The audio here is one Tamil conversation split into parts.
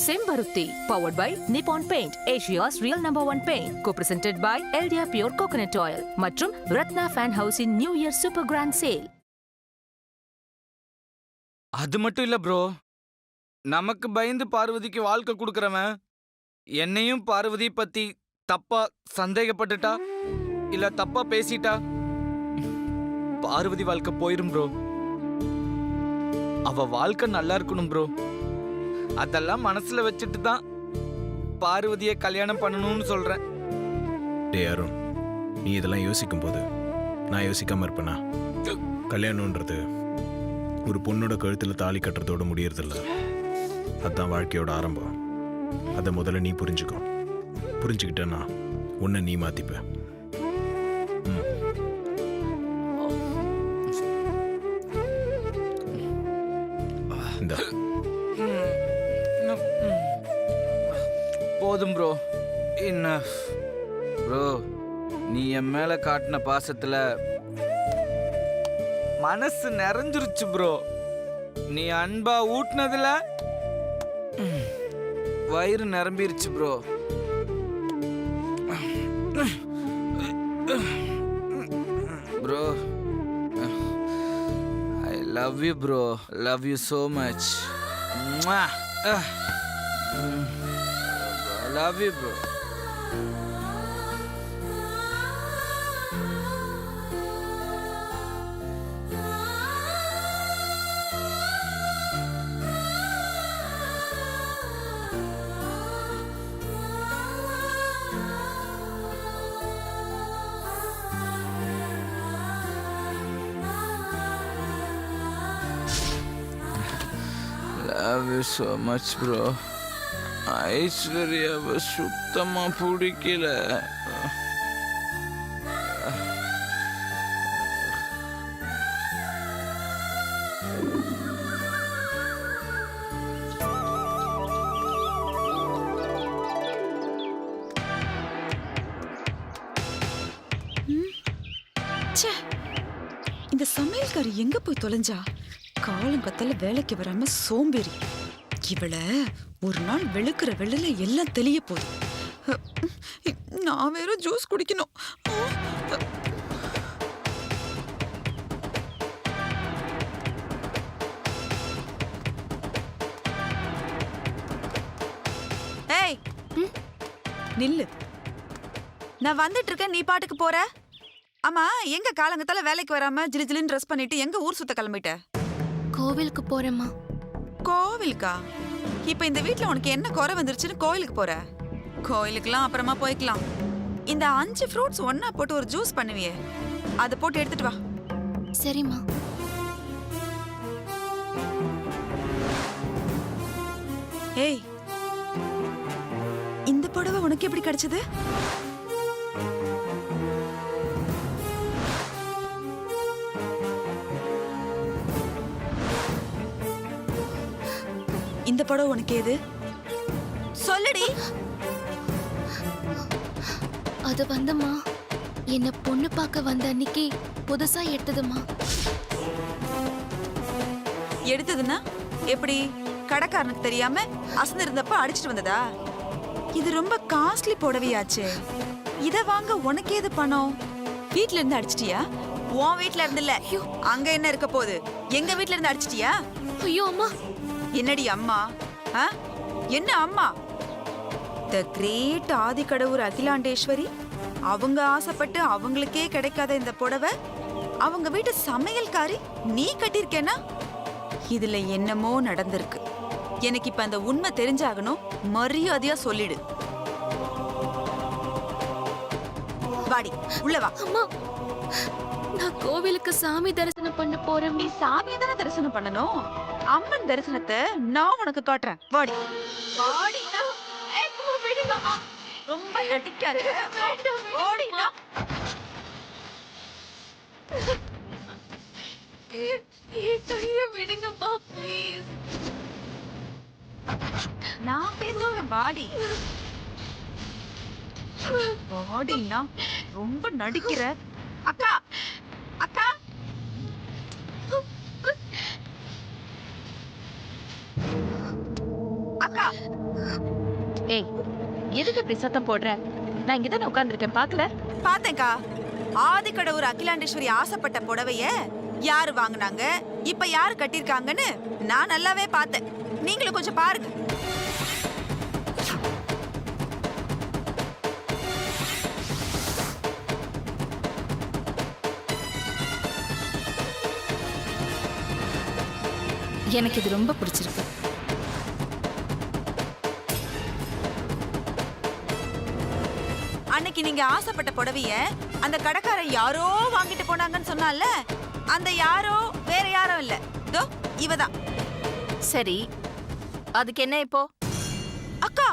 Sembaruti, powered by Nippon Paint, Asia's real #1 paint. Co-presented by Eldia Pure Coconut Oil. மற்றும் Ratna Fan House in New Year Super Grand Sale. அது மட்டும் இல்ல ப்ரோ, நமக்கு பயந்து பார்வதிக்கு வாழ்க்கை கொடுக்கறவன் என்னையும் பார்வதி பத்தி தப்பா சந்தேகப்பட்டுட்டா இல்ல தப்பா பேசிட்டா பார்வதி வாழ்க்கை போயிரும் ப்ரோ. அவ வாழ்க்கை நல்லா இருக்கணும் ப்ரோ. அதெல்லாம் மனசுல வச்சுட்டு தான் பார்வதியை கல்யாணம் பண்ணணும்னு சொல்றேன். டே அருண், நீ இதெல்லாம் யோசிக்கும் போது நான் யோசிக்காம இருப்பேனா? கல்யாணம்ன்றது ஒரு பொண்ணோட கழுத்துல தாலி கட்டுறதோட முடியறதில்ல. அதுதான் வாழ்க்கையோட ஆரம்பம். அதை முதல்ல நீ புரிஞ்சுக்கோ. புரிஞ்சுக்கிட்டேன்னா உன்னை நீ மாத்திப்ப. இந்த போதும் ப்ரோ. Enough bro. நீ என் மேல காட்டின பாசத்துல மனசு நிறைஞ்சிருச்சு ப்ரோ. நீ அன்பா ஊட்டினதுல வயிறு நிரம்பிருச்சு bro. Bro, I love you bro. Love you so much. Love you, bro. Love you so much, bro. ஐஸ்வர்யாவை சுத்தமா பிடிக்கல. இந்த சமையல்காரி எங்க போய் தொலைஞ்சா? காலங்கத்தால வேலைக்கு வராம சோம்பேறி. இவள ஒரு நாள் வெளுக்கிற வெள்ளல எல்லாம் தெளிய போகுது. நான் வேற ஜூஸ் குடிக்கணும். ஏய், நில்லு. நான் வந்துட்டு இருக்கேன், நீ பாட்டுக்கு போற. ஆமா, எங்க காலங்கத்தால வேலைக்கு வராம ஜிலு ஜிலுன்னு ட்ரெஸ் பண்ணிட்டு எங்க ஊர் சுத்த கிளம்பிட்ட? கோவிலுக்கு போறேம்மா. கோவிலுக்கா? இப்ப இந்த வீட்ல உனக்கு என்ன குறை வந்துருச்சுன்னு கோயிலுக்கு போற? கோயிலுக்குலாம் அப்புறமா போய்க்கலாம். இந்த 5 ஃப்ரூட்ஸ் ஒன்னா போட்டு ஒரு ஜூஸ் பண்ணுவியே, அதை போட்டு எடுத்துட்டு வா. சரிம்மா. ஏய், இந்த புடவை உனக்கு எப்படி கிடைச்சது? இந்த புடவை உனக்கு ஏது? சொல்லுடி. அது வந்தம்மா, என்ன பொண்ணு பார்க்க வந்த அன்னைக்கு புதுசா எடுத்ததுமா. எடுத்ததுன்னா எப்படி? கடைக்காரனுக்கு தெரியாம அசந்து இருந்தப்ப அடிச்சிட்டு வந்ததா? இது ரொம்ப காஸ்ட்லி புடவையாச்சு. இத வாங்க உனக்கு ஏது பணம்? வீட்ல இருந்து அடிச்சிட்டியா? உன் வீட்ல இருந்து இல்ல, அங்க என்ன இருக்க போகுது? எங்க வீட்ல இருந்து அடிச்சிட்டியா? ஐயோ அம்மா. என்னடி அம்மா? என்ன அம்மா? த கிரேட் ஆதிக்கடவுர் அகிலாண்டேஸ்வரி அவங்க ஆசைப்பட்டு அவங்களுக்கே கிடைக்காத இந்த புடவை அவங்க வீட்டு சமையல்காரி நீ கட்டிருக்கேனா? இதுல என்னமோ நடந்திருக்கு. எனக்கு இப்ப அந்த உண்மை தெரிஞ்சாகணும். மரியாதையா சொல்லிடு. வாடி, உள்ள வா. அம்மா, நான் கோவிலுக்கு சாமி தரிசனம் பண்ண போறேன். நீ சாமியை தானே தரிசனம் பண்ணணும். அம்மன் தரிசனத்தை நான் உனக்கு காட்டுறேன். வாடி. ரொம்ப நடிக்காரு. நான் பேசுவேன். வாடி. வாடினா ரொம்ப நடிக்கிற. அக்கா, அக்கா. அக்கா ஏய், எதுக்கு இப்படி சத்தம் போடுற? நான் இங்கதானே உட்கார்ந்திருக்கேன், பாக்கல? பார்த்தேன்க்கா. ஆதிக்கடவுர் அகிலாண்டேஸ்வரி ஆசைப்பட்ட புடவைய யாரு வாங்குனாங்க, இப்ப யாரு கட்டிருக்காங்கன்னு நான் நல்லாவே பார்த்தேன். நீங்களும் கொஞ்சம் பாருங்க. எனக்கு இது ரொம்ப பிடிச்சிருக்கு. அன்னைக்கு நீங்க ஆசைப்பட்ட புடவைய அந்த கடைக்காரன் யாரோ வாங்கிட்டு போனாங்கன்னு சொன்னால, அந்த யாரோ வேற யாரும் இல்ல, தோ இவதான். சரி, அதுக்கு என்ன இப்போ? அக்கா,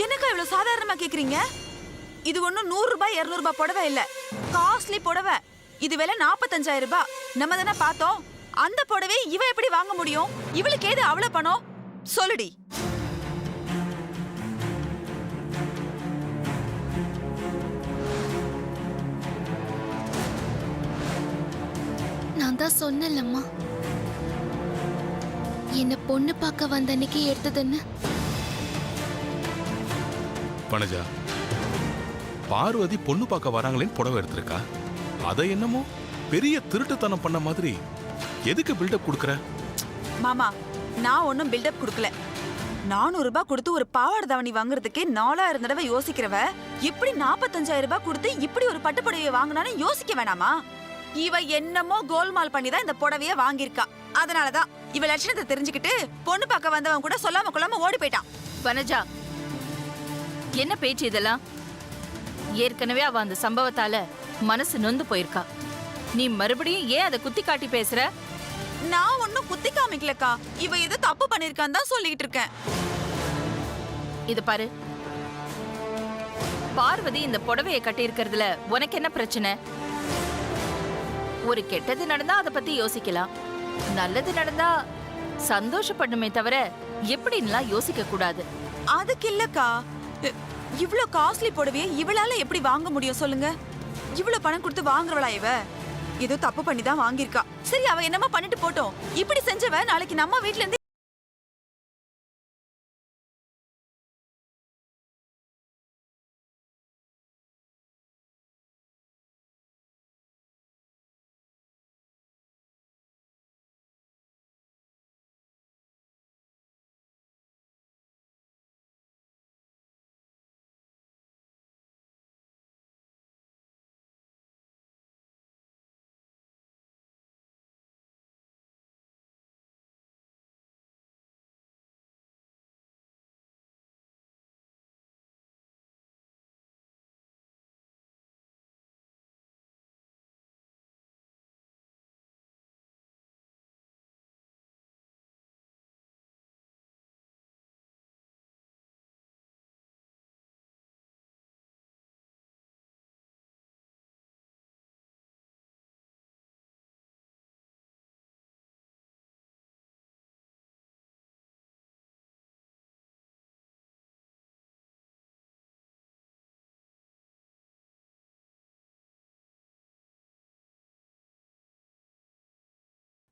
என்னக்கா இவ்வளவு சாதாரணமா கேக்குறீங்க? இது ஒண்ணும் 100 ரூபாய் 200 ரூபாய் புடவை இல்ல, காஸ்ட்லி புடவை. இது விலை 45,000 ரூபாய். நம்ம தானே பார்த்தோம். அந்த புடவை இவ எப்படி வாங்க முடியும்? இவளுக்கு ஏது அவ்வளவு பணம்? சொல்லுடி. நான் தான் சொன்னேன்லம்மா, என்ன பொண்ணு பார்க்க வந்த அன்னைக்கு எடுத்ததுன்னு. வனஜா, பார்வதி பொண்ணு பார்க்க வராங்களேன்னு புடவை எடுத்திருக்கா. அதை என்னமோ பெரிய திருட்டுத்தனம் பண்ண மாதிரி எதுக்கு பில்டப் கொடுக்கற? மாமா, நான் ஒன்னும் பில்டப் கொடுக்கல. 400 ரூபாய் கொடுத்து ஒரு பாவாடை தாவணி வாங்குறதுக்கே 4000 தடவை யோசிக்கிறவ இப்படி 45,000 ரூபாய் கொடுத்து இப்படி ஒரு பட்டு புடவையை வாங்கினான்னு யோசிக்க வேணாமா? இவ என்னமோ கோல்மால் பண்ணி தான் இந்த புடவைய வாங்கியிருக்கா. அதனாலதான் இவ லட்சணத்தை தெரிஞ்சுக்கிட்டு பொண்ணு பார்க்க வந்தவன் கூட சொல்லாம கொள்ளாம ஓடி போயிட்டான். வனஜா, என்ன பேச்சு இதெல்லாம்? ஏற்கனவே அவ அந்த சம்பவத்தால மனசு நொந்து போயிருக்கா. நீ மறுபடியும் ஏன் அதை குத்தி காட்டி பேசுற? நான் ஒன்னும் குத்தி காமிக்கலக்கா. இவ ஏதோ தப்பு பண்ணிருக்கான்னு தான் சொல்லிட்டு இருக்கேன். இது பாரு, பார்வதி இந்த புடவையை கட்டி இருக்கிறதுல உனக்கு என்ன பிரச்சனை? ஒரு கெட்டது நடந்தா அதை பத்தி யோசிக்கலாம், நல்லது நடந்தா சந்தோஷப்படணுமே தவிர எப்படின்னுலாம் யோசிக்க கூடாது. அதுக்கு இல்லக்கா, இவ்ளோ காஸ்ட்லி புடவைய இவளால எப்படி வாங்க முடியும் சொல்லுங்க? இவ்ளோ பணம் கொடுத்து வாங்குறவளா இவ? ஏதோ தப்பு பண்ணி தான் வாங்கியிருக்கா. சரி, அவ என்னமா பண்ணிட்டு போட்டோம். இப்படி செஞ்சவ நாளைக்கு நம்ம வீட்ல இருந்து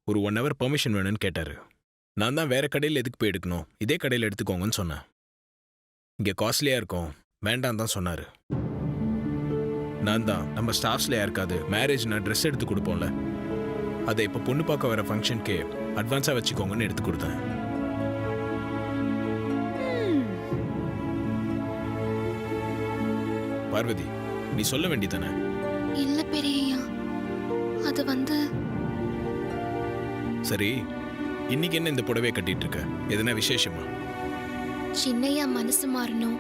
ஒரு 1 hour பெர்மிஷன் வேணும்னு கேட்டாரு. நான் தான் வேற கடையில் எதுக்கு போய் எடுக்கணும், இதே கடையில் எடுத்துக்கோங்கன்னு சொன்னேன். இங்கே காஸ்ட்லியாக இருக்கும், வேண்டாம் தான் சொன்னார். நான் தான் நம்ம ஸ்டாஃப்ஸில் யாருக்காவது மேரேஜ்னா ட்ரெஸ் எடுத்து கொடுப்போம்ல, அதை இப்போ பொண்ணு பார்க்க வர ஃபங்க்ஷனுக்கு அட்வான்ஸாக வச்சுக்கோங்கன்னு எடுத்து கொடுத்தேன். பார்வதி, நீ சொல்ல வேண்டியதானே? இல்ல பெரியய்யா, அது வந்து சரி, இன்னைக்கு என்ன இந்த புடவையை கட்டிட்டு இருக்க? எதனா விசேஷமா? சின்னையா மனசு மாறணும்,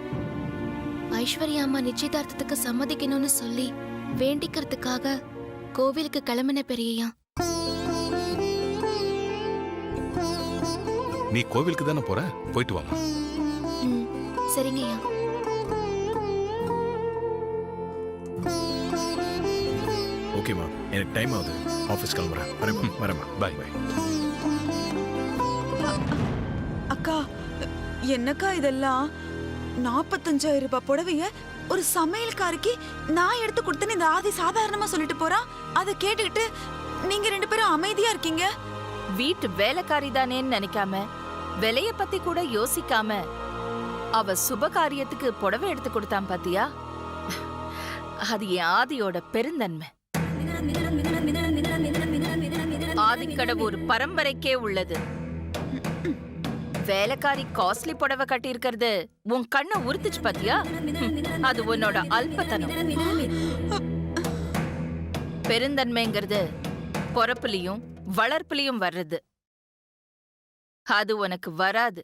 ஐஸ்வர்யா அம்மா நிச்சயதார்த்தத்துக்கு சம்மதிக்கணும்னு சொல்லி வேண்டிக்கிறதுக்காக கோவிலுக்கு கிளம்பின பெரியய்யா. நீ கோவிலுக்கு தானே போற, போயிட்டு வாமா. ம், சரிங்கய்யா. ஓகேம்மா, எனக்கு டைம் ஆகுது, ஆஃபீஸ் கிளம்புறேன். வரேம்மா. பாய் பாய். அக்கா, என்னக்கா இதெல்லாம்? 45,000 ரூபாய் புடவைய ஒரு சமையல்காரிக்கு நான் எடுத்து கொடுத்தேன்னு இந்த ஆதி சாதாரணமா சொல்லிட்டு போறா. அதை கேட்டுக்கிட்டு நீங்க 2 பேரும் அமைதியா இருக்கீங்க. வீட்டு வேலைக்காரி தானேன்னு நினைக்காம, விலைய பத்தி கூட யோசிக்காம அவ சுப காரியத்துக்கு புடவை எடுத்து கொடுத்தான் பாத்தியா? அது என் ஆதியோட பெருந்தன்மை. ஆதிக்கடவுர் பரம்பரைக்கே உள்ளது. வேலைக்காரி காஸ்ட்லி புடவை கட்டி இருக்கிறது உன் கண்ணை உறுத்துச்சு பாத்தியா? அது உன்னோட அல்பத்தனம். பெருந்தன்மைங்கிறது பொறப்புலயும் வளர்ப்புலயும் வர்றது. அது உனக்கு வராது.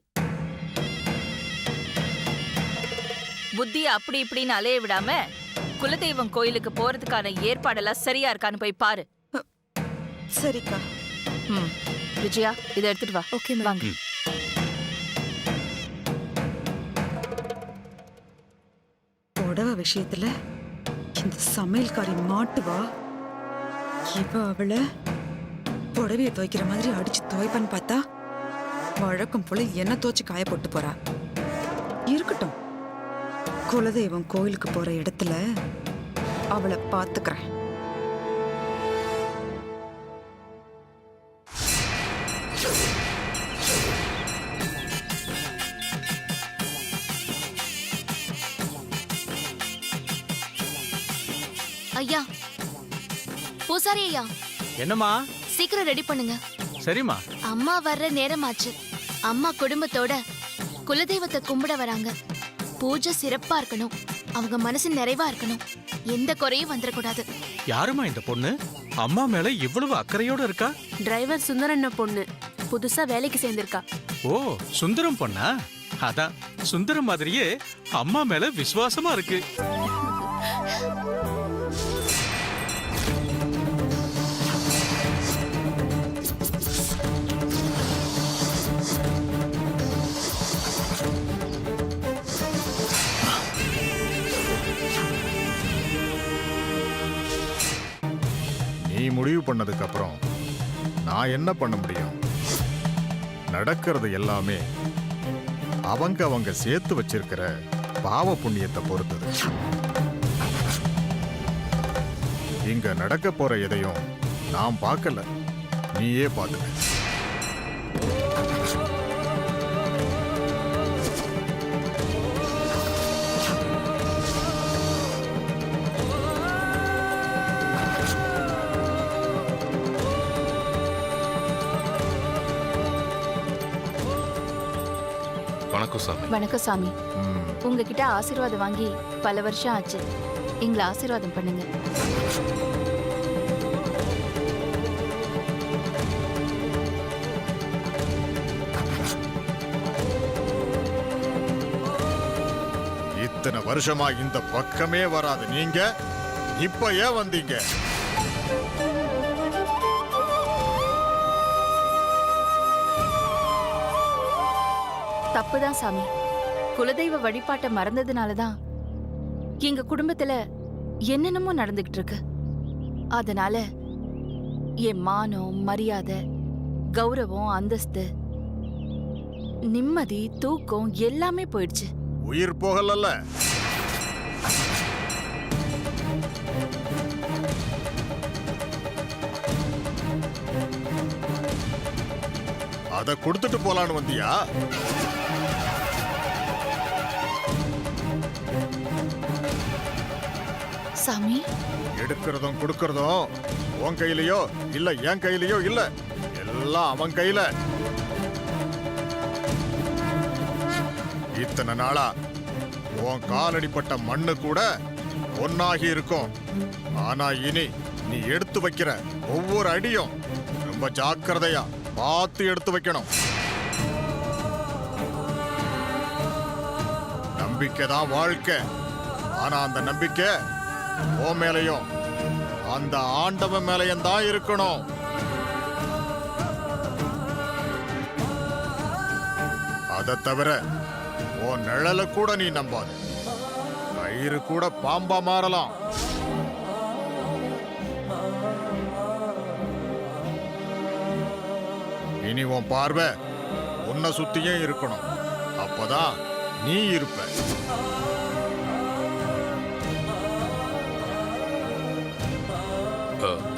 புத்திய அப்படி இப்படின்னு அலைய விடாம குலதெய்வம் கோயிலுக்கு போறதுக்கான ஏற்பாடெல்லாம் சரியா இருக்கான்னு போய் பாரு. சரிக்கா. விஜயா, இதை எடுத்துட்டு வா. ஓகே வாங்க. புடவை விஷயத்துல இந்த சமையல்காரி மாட்டுவா. இவ அவளை புடவைய துவைக்கிற மாதிரி அடிச்சு துவைப்பான்னு பார்த்தா வழக்கம் போல என்ன துவைச்சு காய போட்டு போறா. இருக்கட்டும், குலதெய்வம் கோயிலுக்கு போற இடத்துல அவளை பாத்துக்கிறேன். ஐயா, பூசாரி ஐயா, என்னம்மா? சீக்கிரம் ரெடி பண்ணுங்க. சரிம்மா. அம்மா வர்ற நேரமாச்சு. அம்மா குடும்பத்தோட குலதெய்வத்தை கும்பிட வராங்க. பூஜை சிறப்பா இருக்கணும். அவங்க மனசு நிறைவா இருக்கணும். எந்த குறையும் வந்துடக்கூடாது. யாருமா இந்த பொண்ணு? அம்மா மேல இவ்வளவு அக்கறையோட இருக்கா? டிரைவர் சுந்தரண்ண பொண்ணு, புதுசா வேலைக்கு சேர்ந்திருக்கா. ஓ, சுந்தரம் பொண்ணா? அதான் சுந்தரம் மாதிரியே அம்மா மேல விசுவாசமா இருக்கு. நீ முடிவு பண்ணதுக்கு அப்புறம் நான் என்ன பண்ண முடியும்? நடக்கிறது எல்லாமே அவங்க சேர்த்து வச்சிருக்கிற பாவ புண்ணியத்தை பொறுத்தது. இங்க நடக்க போற எதையும் நான் பார்க்கல, நீயே பார்த்துக்க. வணக்கம் சாமி. வணக்கம் சாமி. ம். உங்ககிட்ட ஆசீர்வாதம் வாங்கி பல வருஷம் ஆச்சு. எங்களை ஆசீர்வாதம் பண்ணுங்க. இத்தனை வருஷமா இந்த பக்கமே வராது நீங்க இப்ப ஏன் வந்தீங்க? தப்புதான் சாமி. குலதெய்வ வழிபாட்டை மறந்ததுனாலதான் எங்க குடும்பத்துல என்னென்னமோ நடந்துகிட்டு இருக்கு. அதனால என் மானம், மரியாதை, கௌரவம், அந்தஸ்து, நிம்மதி, தூக்கம் எல்லாமே போயிடுச்சு. உயிர் போகலல்ல? அத கொடுத்துட்டு போலான்னு வந்தியா? சாமி, எடுக்கிறதும் கொடுக்கறதும் உன் கையிலயோ இல்ல என் கையிலயோ இல்ல, எல்லாம் அவன் கையில. இத்தனை நாளா உன் காலடிப்பட்ட மண்ணு கூட ஒன்னாகி இருக்கும். ஆனா இனி நீ எடுத்து வைக்கிற ஒவ்வொரு அடியும் ரொம்ப ஜாக்கிரதையா பார்த்து எடுத்து வைக்கணும். நம்பிக்கை தான் வாழ்க்கை. ஆனா அந்த நம்பிக்கை உன் மேலையும் அந்த ஆண்டவன் மேலையும் தான் இருக்கணும். அதை தவிர உன் நிழல கூட நீ நம்பாது. கயிறு கூட பாம்பா மாறலாம். இனி உன் பார்வை உன்னை சுத்தியும் இருக்கணும். அப்பதான் நீ இருப்ப.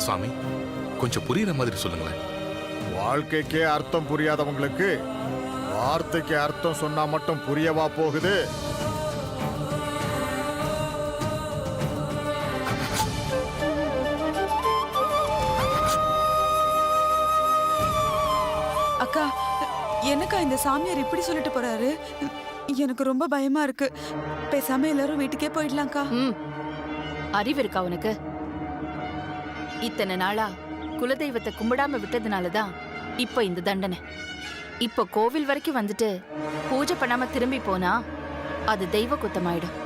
சாமி, கொஞ்சம் புரியுற மாதிரி சொல்லுங்களேன். வாழ்க்கைக்கே அர்த்தம் புரியாதவங்களுக்கு வார்த்தைக்கு அர்த்தம் சொன்னா மட்டும் புரியவா போகுது? அக்கா, என்னக்கா இந்த சாமியார் இப்படி சொல்லிட்டு போறாரு? எனக்கு ரொம்ப பயமா இருக்கு. பேசாம எல்லாரும் வீட்டுக்கே போயிடலாம்க்கா. ம் அறிவு இருக்கா உனக்கு? இத்தனை நாளா குலதெய்வத்தை கும்பிடாம விட்டதுனாலதான் இப்ப இந்த தண்டனை. இப்ப கோவில் வரைக்கும் வந்துட்டு பூஜை பண்ணாம திரும்பி போனா அது தெய்வ குத்தமாயிடும்.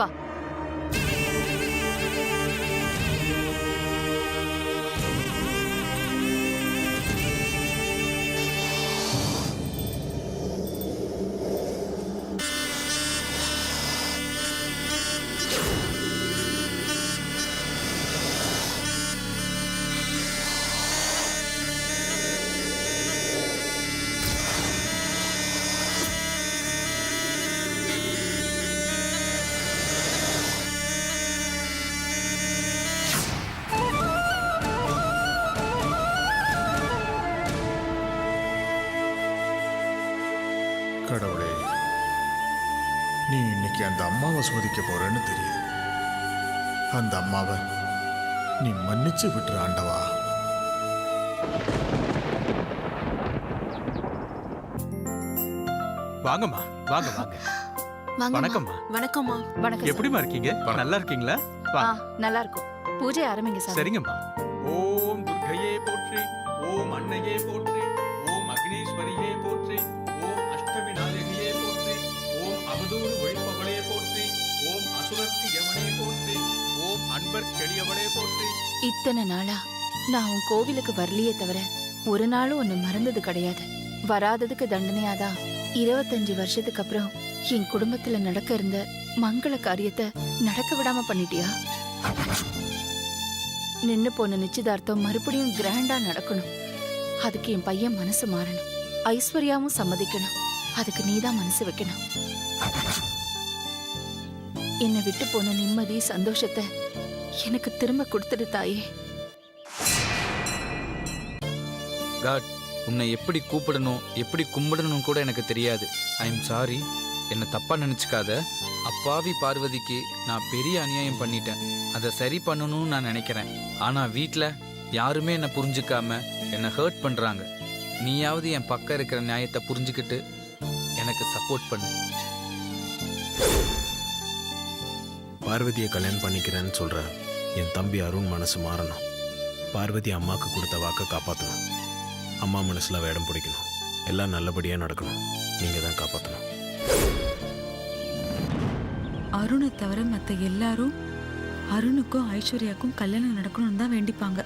வா. கடவுளே, நீ இன்னைக்கு அந்த அம்மாவை சோதிக்க போறேன்னு தெரியுது. அந்த அம்மாவை நீ மன்னிச்சு விட்டுரு ஆண்டவா. வாங்கம்மா, வாங்க வாங்க. வாங்கம்மா. வணக்கம்மா. வணக்கம்மா. வணக்கம் சாமி. எப்படிமா இருக்கீங்க? நல்லா இருக்கீங்களா? வா. நல்லா இருக்கும். பூஜை ஆரம்பிங்க சாமி. சரிங்கம்மா. ஓம் துர்க்கையே போற்றி, ஓம் அன்னையே போற்றி, ஓம் அக்னீஸ்வரியே போற்றி, ஓம் அஷ்டமி நாயகியே போற்றி, ஓம் அவதூறு ஒழிப்பவளே போற்றி, ஓம் அசுரர்க்கு யமனே போற்றி, ஓம் அன்பர் செழியவளே போற்றி. இத்தனை நாளா நான் உன் கோவிலுக்கு வரலையே தவிர ஒரு நாளும் ஒன்னு மறந்தது கிடையாது. வராததுக்கு தண்டனையாதான் 25 வருஷத்துக்கு அப்புறம் என் குடும்பத்துல நடக்க இருந்த மங்கள காரியத்தை நடக்க விடாம பண்ணிட்டியா? நின்னு போன நிச்சயதார்த்தம் மறுபடியும் கிராண்டா நடக்கணும். அதுக்கு என் பையன் மனசு மாறணும். ஐஸ்வர்யாவும் சம்மதிக்கணும். அதுக்கு நீதான் மனசு வைக்கணும். என்னை விட்டு போன நிம்மதி சந்தோஷத்தை எனக்கு திரும்ப கொடுத்துடு தாயே. காட், உன்னை எப்படி கூப்பிடணும் எப்படி கும்பிடணும் கூட எனக்கு தெரியாது. I am sorry. என்னை தப்பா நினைச்சுக்காத. அப்பாவி பார்வதிக்கு நான் பெரிய அநியாயம் பண்ணிட்டேன். அதை சரி பண்ணணும்னு நான் நினைக்கிறேன். ஆனா வீட்டில் யாருமே என்னை புரிஞ்சுக்காம என்னை ஹர்ட் பண்றாங்க. நீயாவது என் பக்கம் இருக்கிற நியாயத்தை புரிஞ்சுக்கிட்டு எனக்கு சப்போர்ட் பண்ணு. பார்வதியை கல்யாணம் பண்ணிக்கிறேன்னு சொல்ற என் தம்பி அருண் மனசு மாறணும். பார்வதி அம்மாவுக்கு கொடுத்த வாக்கை காப்பாற்றணும். அம்மா மனசுல வேடம் பிடிக்கணும். எல்லாம் நல்லபடியா நடக்கணும். நீங்க தான் காப்பாற்றணும். அருணை தவிர மத்த எல்லாரும் அருணுக்கும் ஐஸ்வர்யாக்கும் கல்யாணம் நடக்கணும்னு தான் வேண்டிப்பாங்க.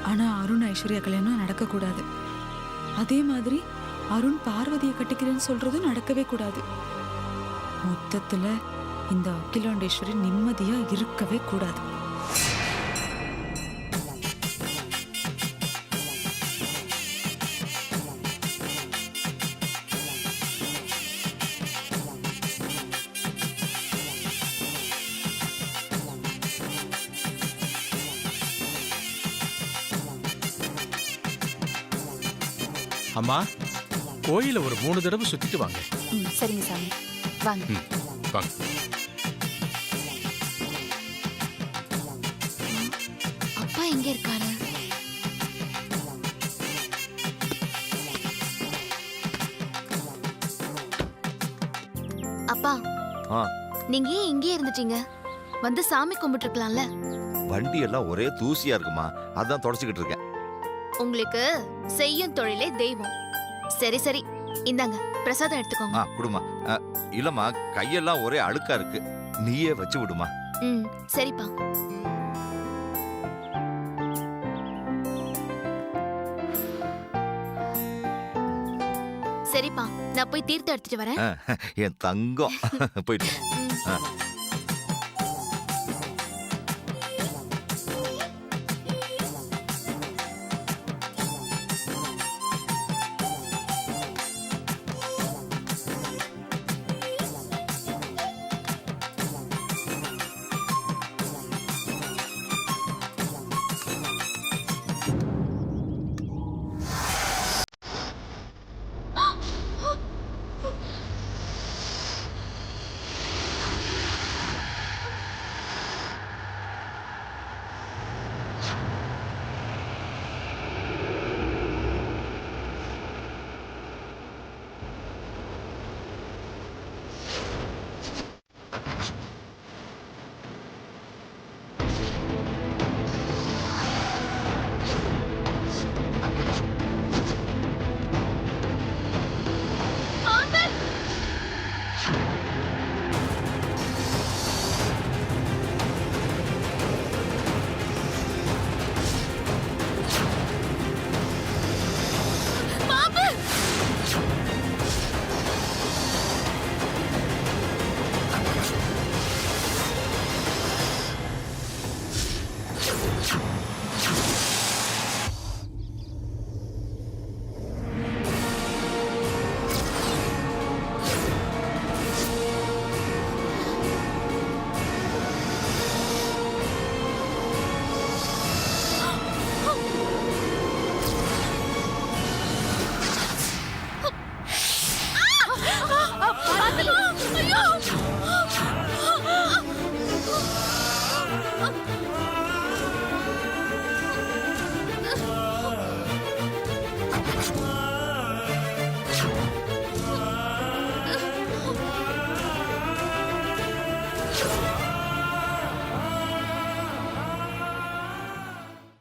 ஆனா அருண் ஐஸ்வர்யா கல்யாணம் நடக்கக்கூடாது. அதே மாதிரி அருண் பார்வதியை கட்டிக்கிறேன்னு சொல்றதும் நடக்கவே கூடாது. மொத்தத்துல இந்த அகிலாண்டேஸ்வரி நிம்மதியா இருக்கவே கூடாது. அம்மா, கோயில ஒரு 3 தடவை சுத்திட்டு வாங்க. சரிங்க சாமி, வாங்க. வாங்க. அப்பா எங்க இருக்காரு? அப்பா, நீங்க ஏன் இங்கேயே இருந்துட்டீங்க? வந்து சாமி கும்பிட்டு இருக்கலாம்ல. வண்டி எல்லாம் ஒரே தூசியா இருக்குமா, அதான் தொடச்சுக்கிட்டு இருக்கேன். உங்களுக்கு செய்யும் தொழிலே தெய்வம். சரி சரி, இந்தாங்க பிரசாதம் எடுத்துக்கோங்க. குடுமா. இல்லம்மா, கையெல்லாம் ஒரே அழுக்கா இருக்கு, நீயே வச்சு விடுமா. ம், சரிப்பா. சரிப்பா, நான் போய் தீர்த்தம் எடுத்துட்டு வரேன். என் தங்கம். போயிட்டு ம்.